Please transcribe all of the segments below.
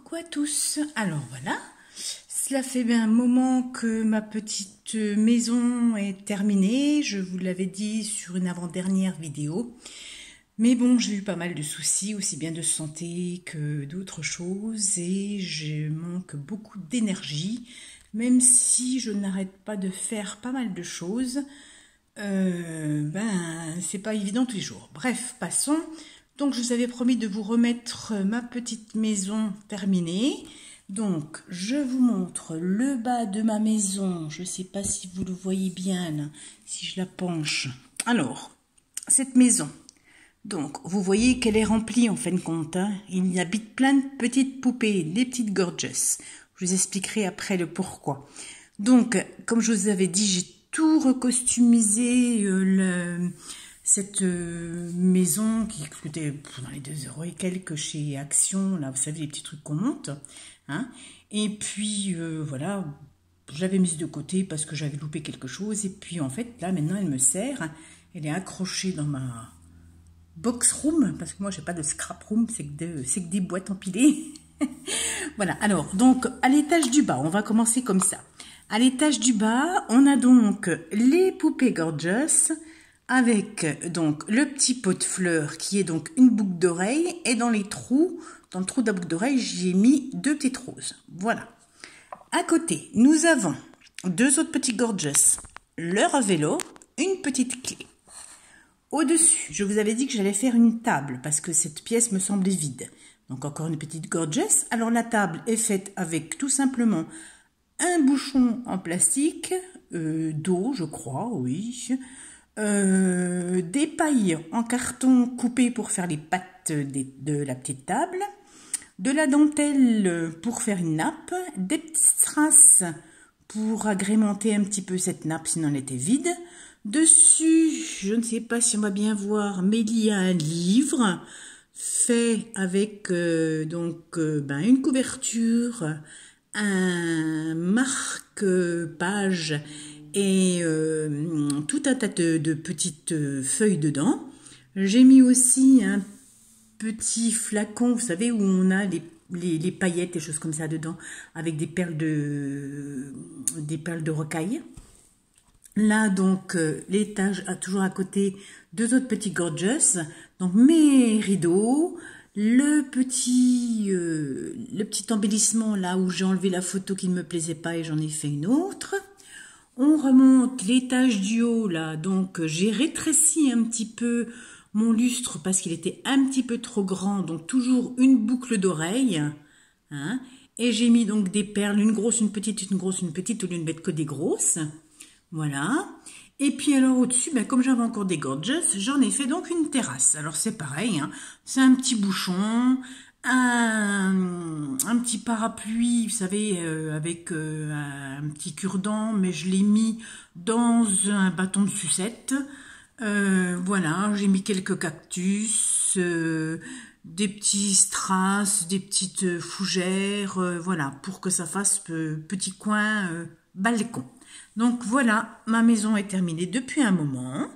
Coucou à tous. Alors voilà, cela fait bien un moment que ma petite maison est terminée. Je vous l'avais dit sur une avant-dernière vidéo. Mais bon, j'ai eu pas mal de soucis, aussi bien de santé que d'autres choses. Et je manque beaucoup d'énergie, même si je n'arrête pas de faire pas mal de choses. C'est pas évident tous les jours. Bref, passons. Donc, je vous avais promis de vous remettre ma petite maison terminée. Donc, je vous montre le bas de ma maison. Je ne sais pas si vous le voyez bien, là, si je la penche. Alors, cette maison. Donc, vous voyez qu'elle est remplie, en fin de compte. Hein. Il y habite plein de petites poupées, des petites gorgeous. Je vous expliquerai après le pourquoi. Donc, comme je vous avais dit, j'ai tout recostumisé, cette maison qui coûtait dans les 2 € et quelques chez Action, là vous savez les petits trucs qu'on monte, hein. Et puis voilà, j'avais mise de côté parce que j'avais loupé quelque chose, et puis en fait là maintenant elle me sert, elle est accrochée dans ma box room, parce que moi j'ai pas de scrap room, c'est que des boîtes empilées. Voilà, alors donc à l'étage du bas, on va commencer comme ça. À l'étage du bas, on a donc les poupées gorgeous, avec donc le petit pot de fleurs qui est donc une boucle d'oreille, et dans le trou de la boucle d'oreille, j'ai mis 2 petites roses. Voilà. À côté, nous avons 2 autres petits gorgeous, leur vélo, une petite clé. Au-dessus, je vous avais dit que j'allais faire une table parce que cette pièce me semblait vide. Donc encore une petite gorgeous. Alors la table est faite avec tout simplement un bouchon en plastique, d'eau, je crois, oui. Des pailles en carton coupées pour faire les pattes de la petite table, de la dentelle pour faire une nappe, des petites strass pour agrémenter un petit peu cette nappe sinon elle était vide. Dessus, je ne sais pas si on va bien voir, mais il y a un livre fait avec une couverture, un marque-page et tout un tas de petites feuilles dedans. J'ai mis aussi un petit flacon, vous savez, où on a les paillettes et choses comme ça dedans, avec des perles de rocaille. Là, donc, l'étage a toujours à côté 2 autres petits gorgeous. Donc, mes rideaux, le petit embellissement là où j'ai enlevé la photo qui ne me plaisait pas et j'en ai fait une autre. On remonte l'étage du haut là, donc j'ai rétréci un petit peu mon lustre parce qu'il était un petit peu trop grand, donc toujours une boucle d'oreille, hein, et j'ai mis donc des perles, une grosse, une petite, une grosse, une petite, au lieu de mettre que des grosses, voilà. Et puis alors au-dessus, comme j'avais encore des gorgeous, j'en ai fait donc une terrasse. Alors c'est pareil, hein, c'est un petit bouchon, un petit parapluie, vous savez, avec un petit cure-dent, mais je l'ai mis dans un bâton de sucette. Voilà, j'ai mis quelques cactus, des petits strass, des petites fougères, voilà, pour que ça fasse petit coin balcon. Donc voilà, ma maison est terminée depuis un moment.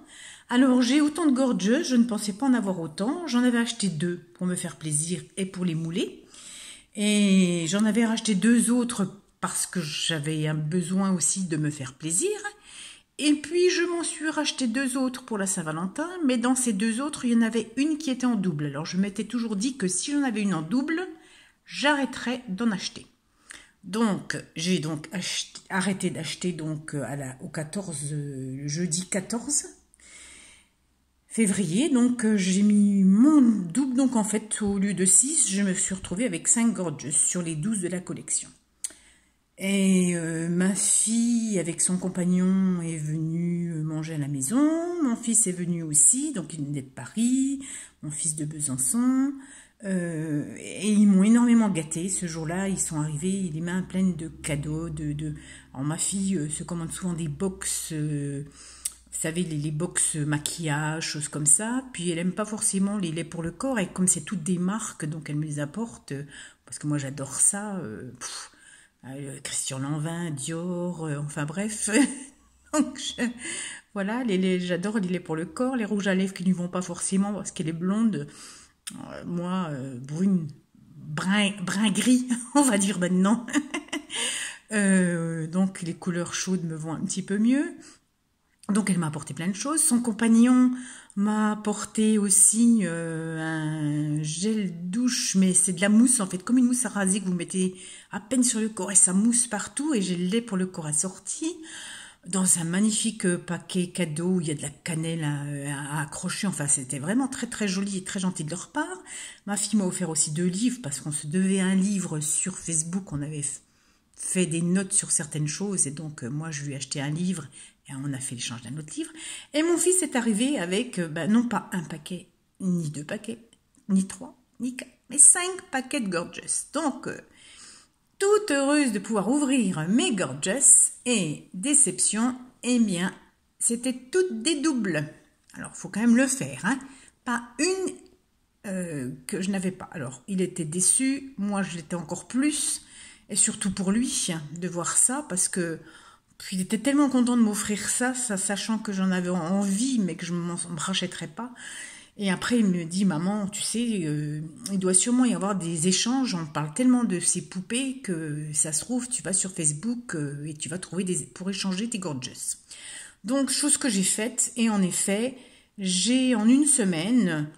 Alors, j'ai autant de gorgeous, je ne pensais pas en avoir autant. J'en avais acheté 2 pour me faire plaisir et pour les mouler. Et j'en avais racheté 2 autres parce que j'avais un besoin aussi de me faire plaisir. Et puis, je m'en suis racheté 2 autres pour la Saint-Valentin. Mais dans ces 2 autres, il y en avait une qui était en double. Alors, je m'étais toujours dit que si j'en avais une en double, j'arrêterais d'en acheter. Donc, j'ai donc arrêté d'acheter donc le jeudi 14 février, donc j'ai mis mon double, donc en fait au lieu de 6, je me suis retrouvée avec 5 gorgeous sur les 12 de la collection. Et ma fille avec son compagnon est venue manger à la maison, mon fils est venu aussi, donc il venait de Paris, mon fils de Besançon, et ils m'ont énormément gâté ce jour-là. Ils sont arrivés les mains pleines de cadeaux, Alors ma fille se commande souvent des box, vous savez, les box maquillage, choses comme ça. Puis elle aime pas forcément les laits pour le corps. Et comme c'est toutes des marques, donc elle me les apporte. Parce que moi j'adore ça. Christian Lanvin, Dior, enfin bref. Donc voilà, j'adore les laits pour le corps. Les rouges à lèvres qui ne lui vont pas forcément parce qu'elle est blonde. Moi, brune brun gris, on va dire maintenant. Donc les couleurs chaudes me vont un petit peu mieux. Donc elle m'a apporté plein de choses. Son compagnon m'a apporté aussi un gel douche, mais c'est de la mousse en fait, comme une mousse à raser que vous mettez à peine sur le corps et ça mousse partout. Et j'ai le lait pour le corps assorti dans un magnifique paquet cadeau où il y a de la cannelle à accrocher. Enfin, c'était vraiment très très joli et très gentil de leur part. Ma fille m'a offert aussi 2 livres parce qu'on se devait un livre sur Facebook. On avait fait des notes sur certaines choses et donc moi je lui ai acheté un livre et on a fait l'échange d'un autre livre. Et mon fils est arrivé avec non pas un paquet, ni 2 paquets, ni 3, ni 4, mais 5 paquets de Gorgeous. Donc toute heureuse de pouvoir ouvrir mes Gorgeous et déception, eh bien c'était toutes des doubles. Alors il faut quand même le faire, hein. Pas une que je n'avais pas. Alors il était déçu, moi je l'étais encore plus. Et surtout pour lui, de voir ça, parce que puis il était tellement content de m'offrir ça, sachant que j'en avais envie, mais que je ne me rachèterais pas. Et après, il me dit, maman, tu sais, il doit sûrement y avoir des échanges, on parle tellement de ces poupées que ça se trouve, tu vas sur Facebook et tu vas trouver pour échanger tes Gorgeous. Donc, chose que j'ai faite, et en effet, j'ai en une semaine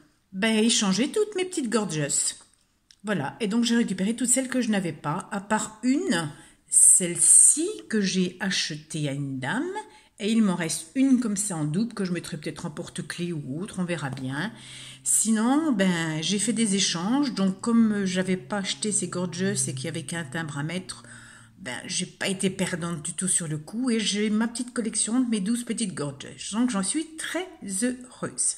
échangé toutes mes petites Gorgeous. Voilà, et donc j'ai récupéré toutes celles que je n'avais pas, à part une, celle-ci que j'ai achetée à une dame, et il m'en reste une comme ça en double que je mettrai peut-être en porte-clés ou autre, on verra bien. Sinon, j'ai fait des échanges, donc comme j'avais pas acheté ces Gorgeous et qu'il y avait qu'un timbre à mettre, j'ai pas été perdante du tout sur le coup, et j'ai ma petite collection de mes 12 petites Gorgeous, donc j'en suis très heureuse.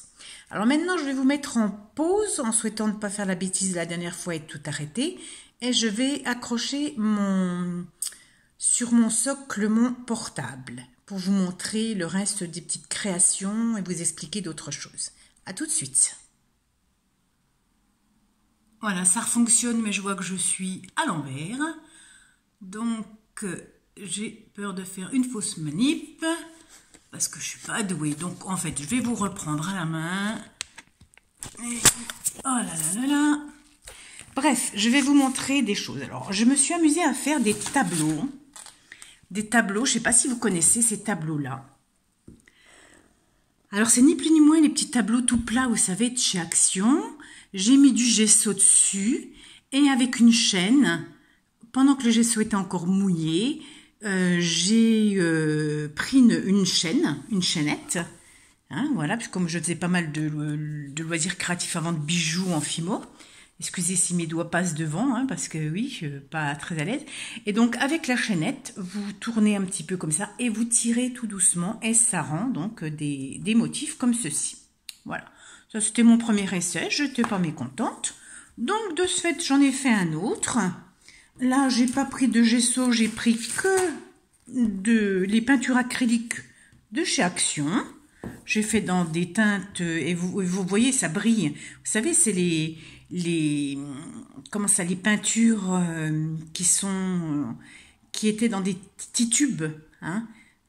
Alors maintenant, je vais vous mettre en pause en souhaitant ne pas faire la bêtise de la dernière fois et tout arrêter. Et je vais accrocher sur mon socle mon portable pour vous montrer le reste des petites créations et vous expliquer d'autres choses. À tout de suite. Voilà, ça fonctionne, mais je vois que je suis à l'envers. Donc, j'ai peur de faire une fausse manip. Parce que je suis pas douée. Donc, en fait, je vais vous reprendre à la main. Et... oh là là là là. Bref, je vais vous montrer des choses. Alors, je me suis amusée à faire des tableaux. Des tableaux, je ne sais pas si vous connaissez ces tableaux-là. Alors, c'est ni plus ni moins les petits tableaux tout plats, vous savez, de chez Action. J'ai mis du gesso dessus. Et avec une chaîne, pendant que le gesso était encore mouillé, j'ai pris une chaînette, hein, voilà, puis comme je faisais pas mal de loisirs créatifs avant de bijoux en fimo, excusez si mes doigts passent devant, hein, parce que oui, je suis pas très à l'aise, et donc avec la chaînette, vous tournez un petit peu comme ça, et vous tirez tout doucement, et ça rend donc des motifs comme ceci, voilà, ça c'était mon premier essai, je n'étais pas mécontente, donc de ce fait j'en ai fait un autre. Là, j'ai pas pris de gesso, j'ai pris que les peintures acryliques de chez Action. J'ai fait dans des teintes et vous voyez, ça brille. Vous savez, c'est les peintures qui étaient dans des petits tubes, hein,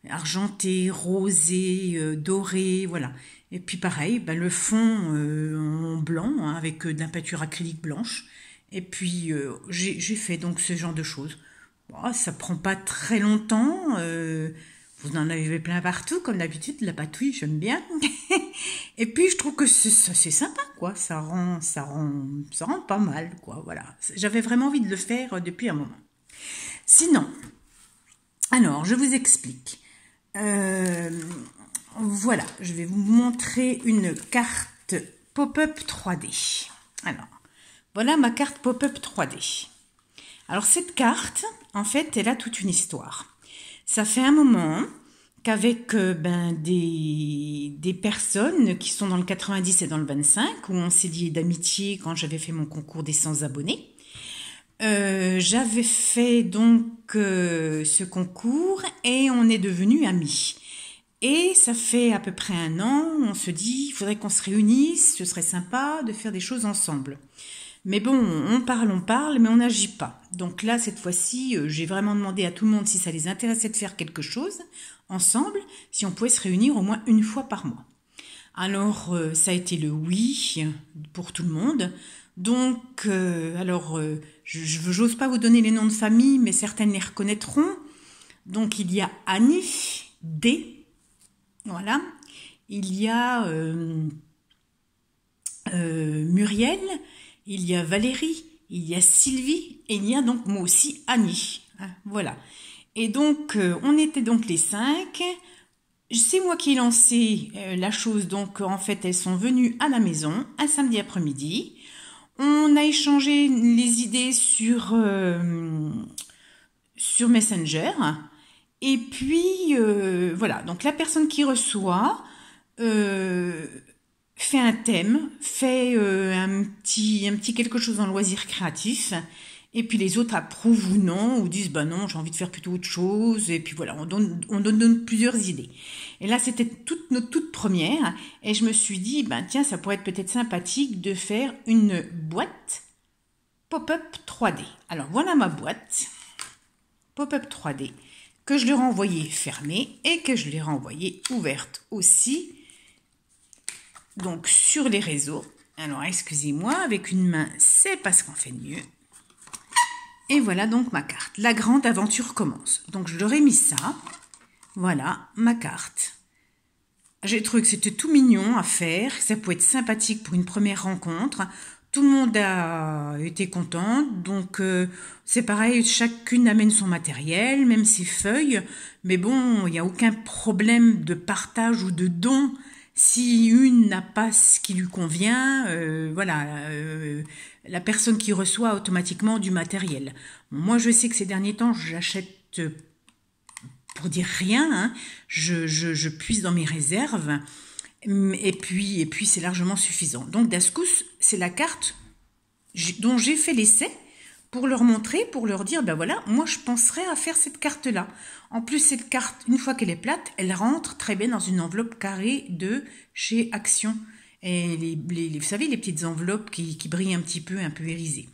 argentés, rosés, dorés, voilà. Et puis pareil, le fond en blanc, hein, avec de la peinture acrylique blanche. Et puis, j'ai fait donc ce genre de choses. Bon, ça prend pas très longtemps. Vous en avez plein partout, comme d'habitude. La patouille, j'aime bien. Et puis, je trouve que c'est sympa, quoi. Ça rend pas mal, quoi. Voilà. J'avais vraiment envie de le faire depuis un moment. Sinon, alors, je vous explique. Voilà, je vais vous montrer une carte pop-up 3D. Alors, voilà ma carte pop-up 3D. Alors cette carte, en fait, elle a toute une histoire. Ça fait un moment qu'avec des personnes qui sont dans le 90 et dans le 25, où on s'est liés d'amitié quand j'avais fait mon concours des 100 abonnés, j'avais fait donc ce concours et on est devenus amis. Et ça fait à peu près un an, on se dit, il faudrait qu'on se réunisse, ce serait sympa de faire des choses ensemble. Mais bon, on parle, mais on n'agit pas. Donc là, cette fois-ci, j'ai vraiment demandé à tout le monde si ça les intéressait de faire quelque chose ensemble, si on pouvait se réunir au moins une fois par mois. Alors, ça a été le oui pour tout le monde. Donc, j'ose pas vous donner les noms de famille, mais certaines les reconnaîtront. Donc, il y a Annie D. Voilà. Il y a Muriel. Il y a Valérie. Il y a Sylvie. Et il y a donc moi aussi Annie. Hein, voilà. Et donc, on était donc les 5. C'est moi qui ai lancé la chose. Donc, en fait, elles sont venues à la maison un samedi après-midi. On a échangé les idées sur Messenger. Et puis, voilà. Donc, la personne qui reçoit fait un thème, fait un petit quelque chose en loisir créatif. Et puis les autres approuvent ou non, ou disent bah non, j'ai envie de faire plutôt autre chose. Et puis voilà, on donne plusieurs idées. Et là, c'était notre toute première. Et je me suis dit, ben tiens, ça pourrait être peut-être sympathique de faire une boîte pop-up 3D. Alors voilà ma boîte pop-up 3D que je leur ai envoyée fermée et que je leur ai renvoyée ouverte aussi. Donc sur les réseaux. Alors excusez-moi, avec une main, c'est parce qu'on fait mieux. Et voilà donc ma carte. La grande aventure commence. Donc je leur ai mis ça. Voilà ma carte. J'ai trouvé que c'était tout mignon à faire. Ça pouvait être sympathique pour une première rencontre. Tout le monde a été content. Donc c'est pareil, chacune amène son matériel, même ses feuilles. Mais bon, il n'y a aucun problème de partage ou de don. Si une n'a pas ce qui lui convient, la personne qui reçoit automatiquement du matériel. Moi, je sais que ces derniers temps, j'achète pour dire rien. Hein, je puise dans mes réserves. Et puis c'est largement suffisant. Donc, Dascous, c'est la carte dont j'ai fait l'essai pour leur montrer, pour leur dire, ben voilà, moi je penserais à faire cette carte-là. En plus, cette carte, une fois qu'elle est plate, elle rentre très bien dans une enveloppe carrée de chez Action. Et vous savez, les petites enveloppes qui brillent un peu irisées.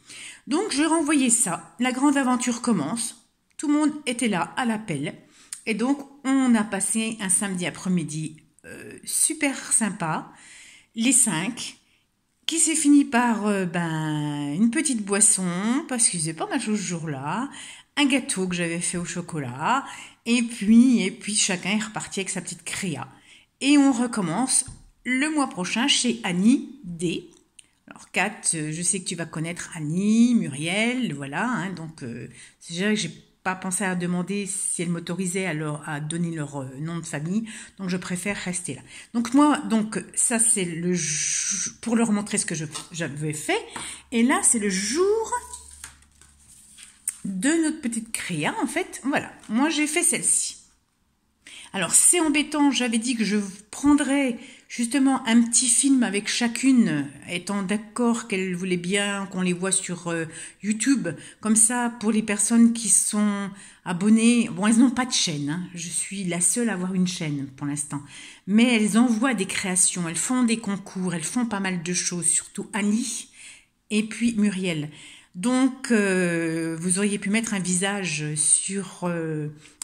Donc, je renvoyais ça. La grande aventure commence. Tout le monde était là à l'appel. Et donc, on a passé un samedi après-midi super sympa. Les 5. Qui s'est fini par une petite boisson, parce qu'il faisait pas mal de choses ce jour-là, un gâteau que j'avais fait au chocolat, et puis chacun est reparti avec sa petite créa. Et on recommence le mois prochain chez Annie D. Alors Kat, je sais que tu vas connaître Annie, Muriel, voilà, hein, donc c'est déjà que j'ai pas pensé à demander si elles m'autorisaient à donner leur nom de famille, donc je préfère rester là. Donc moi, ça c'est pour leur montrer ce que j'avais fait, et là c'est le jour de notre petite créa, en fait, voilà, moi j'ai fait celle-ci. Alors c'est embêtant, j'avais dit que je prendrais justement un petit film avec chacune, étant d'accord qu'elle voulait bien qu'on les voit sur YouTube, comme ça pour les personnes qui sont abonnées, bon elles n'ont pas de chaîne, hein. Je suis la seule à avoir une chaîne pour l'instant, mais elles envoient des créations, elles font des concours, elles font pas mal de choses, surtout Annie et puis Muriel. Donc vous auriez pu mettre un visage sur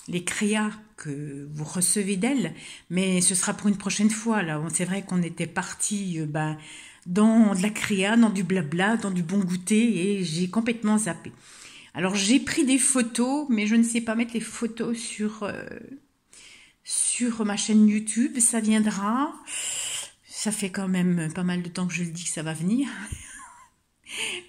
les créas que vous recevez d'elle, mais ce sera pour une prochaine fois. Là, c'est vrai qu'on était parti dans de la créa, dans du blabla, dans du bon goûter, et j'ai complètement zappé. Alors j'ai pris des photos, mais je ne sais pas mettre les photos sur ma chaîne YouTube. Ça viendra. Ça fait quand même pas mal de temps que je le dis que ça va venir.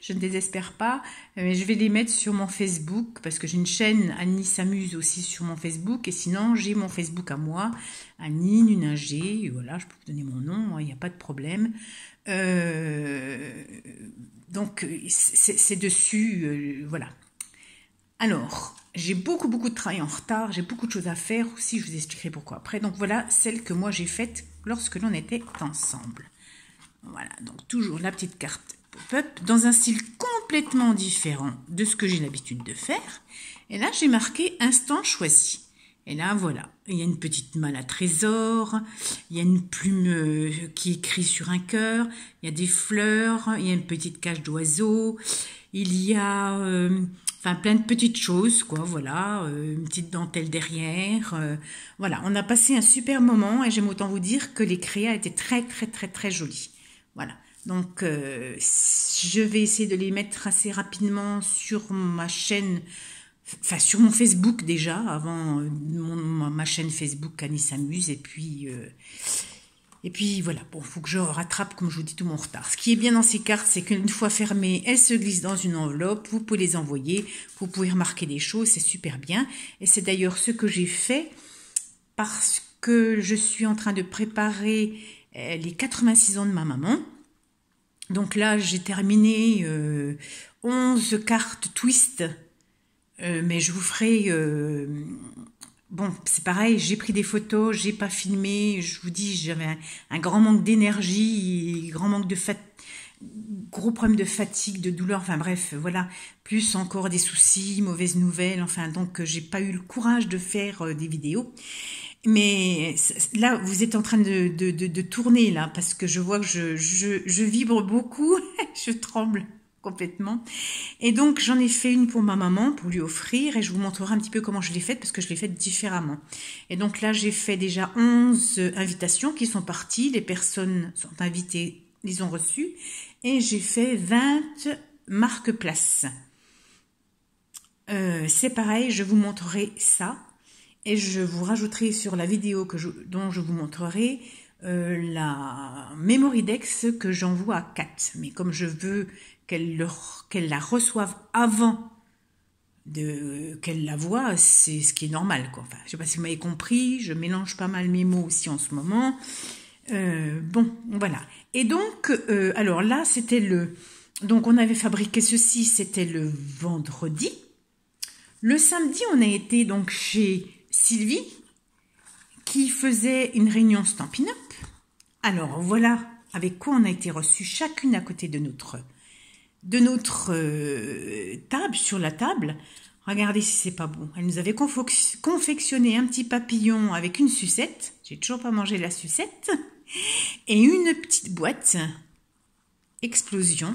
Je ne désespère pas, mais je vais les mettre sur mon Facebook, parce que j'ai une chaîne Annie s'amuse aussi sur mon Facebook, et sinon j'ai mon Facebook à moi, Annie Nuninger, voilà, je peux vous donner mon nom, il n'y a pas de problème. Donc c'est dessus, voilà. Alors, j'ai beaucoup de travail en retard, j'ai beaucoup de choses à faire aussi, je vous expliquerai pourquoi après. Donc voilà, celle que moi j'ai faite lorsque l'on était ensemble. Voilà, donc toujours la petite carte pop-up dans un style complètement différent de ce que j'ai l'habitude de faire. Et là, j'ai marqué instant choisi. Et là, voilà, il y a une petite malle à trésor, il y a une plume qui écrit sur un cœur, il y a des fleurs, il y a une petite cage d'oiseau, il y a plein de petites choses, quoi, voilà, une petite dentelle derrière. Voilà, on a passé un super moment et j'aime autant vous dire que les créas étaient très jolies. Voilà. Donc, je vais essayer de les mettre assez rapidement sur ma chaîne, enfin sur mon Facebook déjà, avant ma chaîne Facebook Annie s'amuse, et puis voilà, bon, il faut que je rattrape, comme je vous dis, tout mon retard. Ce qui est bien dans ces cartes, c'est qu'une fois fermées, elles se glissent dans une enveloppe, vous pouvez les envoyer, vous pouvez remarquer des choses, c'est super bien. Et c'est d'ailleurs ce que j'ai fait, parce que je suis en train de préparer les 86 ans de ma maman. Donc là, j'ai terminé 11 cartes twist, mais je vous ferai... bon, c'est pareil, j'ai pris des photos, j'ai pas filmé, je vous dis, j'avais un grand manque d'énergie, grand manque de gros problème de fatigue, de douleur, enfin bref, voilà, plus encore des soucis, mauvaises nouvelles, enfin donc j'ai pas eu le courage de faire des vidéos. Mais là, vous êtes en train de tourner, là, parce que je vois que je vibre beaucoup, je tremble complètement. Et donc, j'en ai fait une pour ma maman, pour lui offrir, et je vous montrerai un petit peu comment je l'ai faite, parce que je l'ai faite différemment. Et donc là, j'ai fait déjà 11 invitations qui sont parties, les personnes sont invitées, les ont reçues, et j'ai fait 20 marque-places. C'est pareil, je vous montrerai ça. Et je vous rajouterai sur la vidéo dont je vous montrerai la Memory Dex que j'envoie à Kat. Mais comme je veux qu'elle la reçoive avant qu'elle la voie, c'est ce qui est normal, quoi. Enfin, je ne sais pas si vous m'avez compris, je mélange pas mal mes mots aussi en ce moment. Bon, voilà. Et donc, alors là, c'était donc on avait fabriqué ceci, c'était le vendredi. Le samedi, on a été donc chez Sylvie, qui faisait une réunion Stampin' Up. Alors voilà avec quoi on a été reçus chacune à côté de notre table, sur la table. Regardez si c'est pas bon. Elle nous avait confectionné un petit papillon avec une sucette. J'ai toujours pas mangé la sucette. Et une petite boîte. Explosion.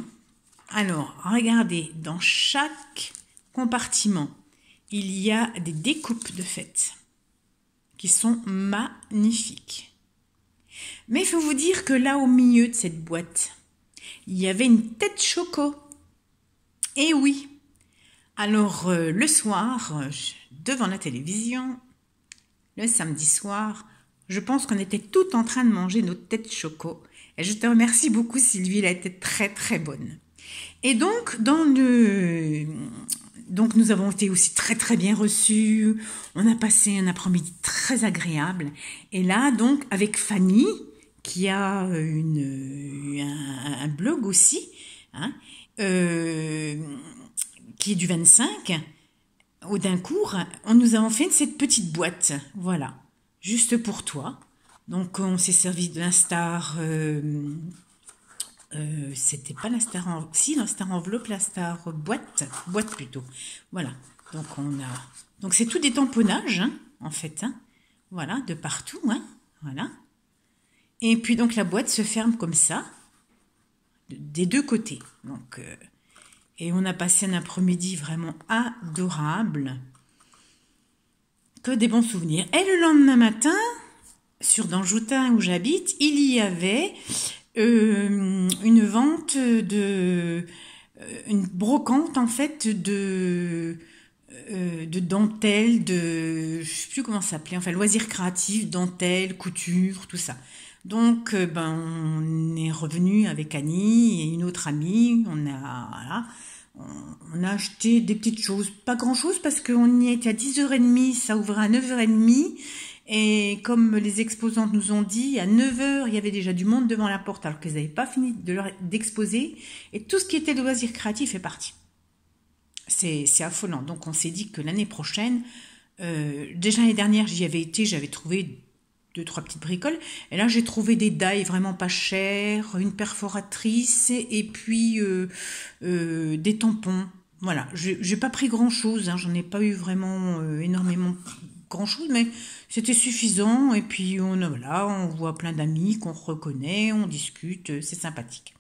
Alors, regardez, dans chaque compartiment, il y a des découpes de fêtes qui sont magnifiques. Mais il faut vous dire que là, au milieu de cette boîte, il y avait une tête choco. Et oui. Alors, le soir, devant la télévision, le samedi soir, je pense qu'on était toutes en train de manger notre tête choco. Et je te remercie beaucoup, Sylvie, elle a été très très bonne. Et donc, donc nous avons été aussi très très bien reçus, on a passé un après-midi très agréable. Et là donc avec Fanny, qui a un blog aussi, hein, qui est du 25, au Dincourt, nous avons fait cette petite boîte, voilà, juste pour toi. Donc on s'est servi de l'Instar... c'était pas l'Instar enveloppe, si l'Instar enveloppe, l'Instar boîte plutôt. Voilà. Donc c'est tout des tamponnages, hein, en fait, hein. Voilà, de partout, hein. Voilà. Et puis donc la boîte se ferme comme ça, des deux côtés. Donc et on a passé un après-midi vraiment adorable. Que des bons souvenirs. Et le lendemain matin, sur Danjoutin où j'habite, il y avait une vente une brocante en fait de dentelle, je sais plus comment ça s'appelait, enfin loisirs créatifs, dentelle, couture, tout ça. Donc on est revenu avec Annie et une autre amie, on a acheté des petites choses, pas grand chose parce qu'on y était à 10h30, ça ouvrait à 9h30. Et comme les exposantes nous ont dit, à 9h, il y avait déjà du monde devant la porte alors qu'ils n'avaient pas fini d'exposer. Et tout ce qui était de loisirs créatifs est parti. C'est affolant. Donc on s'est dit que l'année prochaine, déjà l'année dernière, j'y avais été, j'avais trouvé 2-3 petites bricoles. Et là, j'ai trouvé des die vraiment pas chères, une perforatrice et puis des tampons. Voilà, j'ai pas pris grand-chose, hein, j'en ai pas eu vraiment énormément grand-chose, mais c'était suffisant. Et puis voilà, on voit plein d'amis qu'on reconnaît, on discute, c'est sympathique.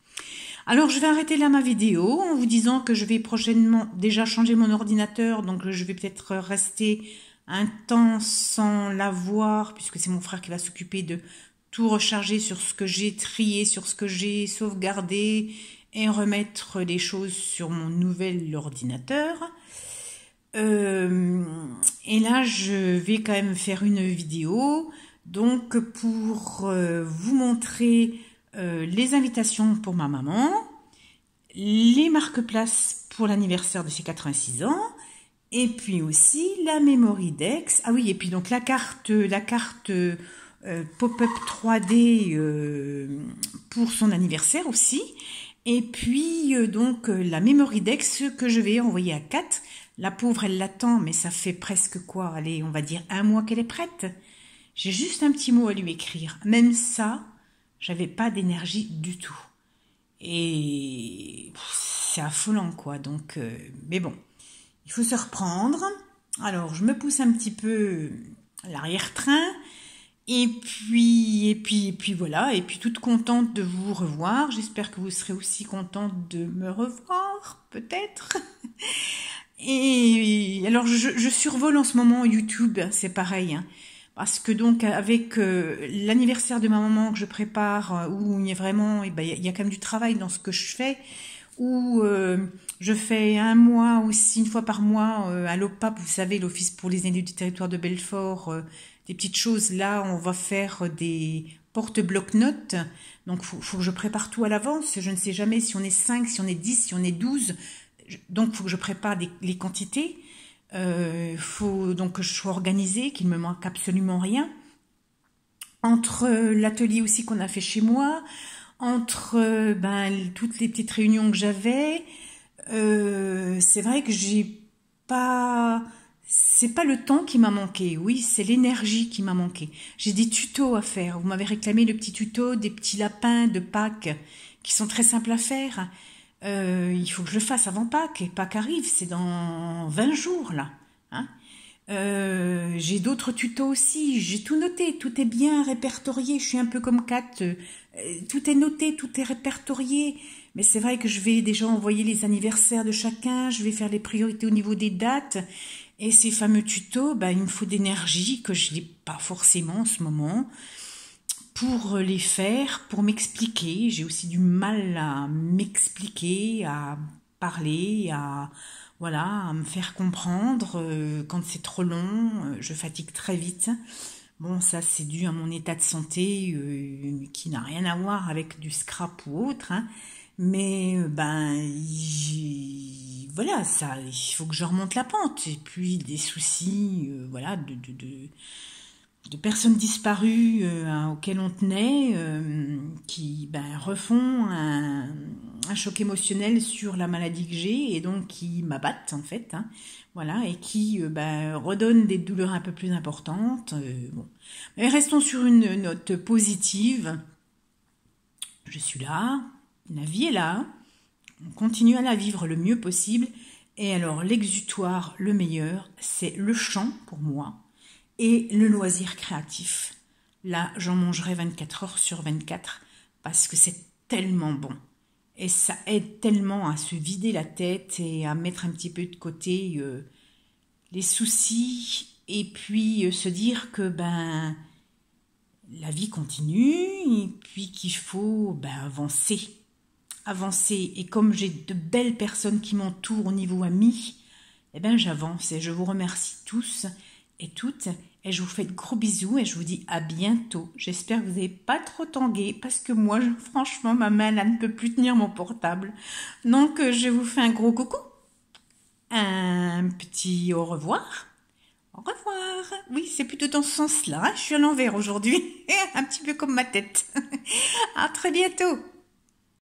Alors je vais arrêter là ma vidéo en vous disant que je vais prochainement déjà changer mon ordinateur, donc je vais peut-être rester un temps sans l'avoir, puisque c'est mon frère qui va s'occuper de tout recharger sur ce que j'ai trié, sur ce que j'ai sauvegardé et remettre les choses sur mon nouvel ordinateur. Et là, je vais quand même faire une vidéo donc pour vous montrer les invitations pour ma maman, les marque-places pour l'anniversaire de ses 86 ans, et puis aussi la Memory Dex. Ah oui, et puis donc la carte pop-up 3D pour son anniversaire aussi. Et puis donc la Memory Dex que je vais envoyer à Kat. La pauvre, elle l'attend, mais ça fait presque quoi? Allez, on va dire 1 mois qu'elle est prête. J'ai juste un petit mot à lui écrire. Même ça, j'avais pas d'énergie du tout. Et c'est affolant, quoi. Donc, mais bon, il faut se reprendre. Alors, je me pousse un petit peu l'arrière-train. Et puis voilà. Et puis toute contente de vous revoir. J'espère que vous serez aussi contente de me revoir, peut-être. Et alors, je survole en ce moment YouTube, c'est pareil, hein, parce que donc avec l'anniversaire de ma maman que je prépare, où il y a vraiment, il y a quand même du travail dans ce que je fais, où je fais 1 mois aussi, 1 fois par mois, à l'OPAP, vous savez, l'Office pour les aînés du territoire de Belfort, des petites choses. Là, on va faire des porte-bloc-notes, donc faut que je prépare tout à l'avance. Je ne sais jamais si on est 5, si on est 10, si on est 12. Donc, il faut que je prépare les quantités. Faut donc que je sois organisée, qu'il ne me manque absolument rien. Entre l'atelier aussi qu'on a fait chez moi, entre toutes les petites réunions que j'avais, c'est vrai que c'est pas le temps qui m'a manqué, oui, c'est l'énergie qui m'a manqué. J'ai des tutos à faire. Vous m'avez réclamé le petit tuto des petits lapins de Pâques qui sont très simples à faire. Il faut que je le fasse avant Pâques, et Pâques arrive, c'est dans 20 jours là. Hein. J'ai d'autres tutos aussi, j'ai tout noté, tout est bien répertorié, je suis un peu comme Kat, tout est noté, tout est répertorié, mais c'est vrai que je vais déjà envoyer les anniversaires de chacun, je vais faire les priorités au niveau des dates, et ces fameux tutos, il me faut d'énergie que je n'ai pas forcément en ce moment, pour les faire, pour m'expliquer. J'ai aussi du mal à m'expliquer, à parler, à me faire comprendre. Quand c'est trop long, je fatigue très vite. Bon, ça c'est dû à mon état de santé qui n'a rien à voir avec du scrap ou autre. Hein. Mais voilà, ça, il faut que je remonte la pente. Et puis des soucis, de personnes disparues auxquelles on tenait, qui refont un choc émotionnel sur la maladie que j'ai et donc qui m'abattent en fait, hein, voilà, et qui redonnent des douleurs un peu plus importantes. Bon. Mais restons sur une note positive. Je suis là, la vie est là, on continue à la vivre le mieux possible. Et alors l'exutoire le meilleur, c'est le chant pour moi. Et le loisir créatif. Là, j'en mangerai 24 heures sur 24 parce que c'est tellement bon. Et ça aide tellement à se vider la tête et à mettre un petit peu de côté les soucis. Et puis se dire que la vie continue et puis qu'il faut avancer. Avancer. Et comme j'ai de belles personnes qui m'entourent au niveau amis, j'avance et je vous remercie tous et toutes. Et je vous fais de gros bisous et je vous dis à bientôt. J'espère que vous n'avez pas trop tangué parce que moi, franchement, ma main là ne peut plus tenir mon portable. Donc, je vous fais un gros coucou. Un petit au revoir. Au revoir. Oui, c'est plutôt dans ce sens-là. Je suis à l'envers aujourd'hui. Un petit peu comme ma tête. À très bientôt.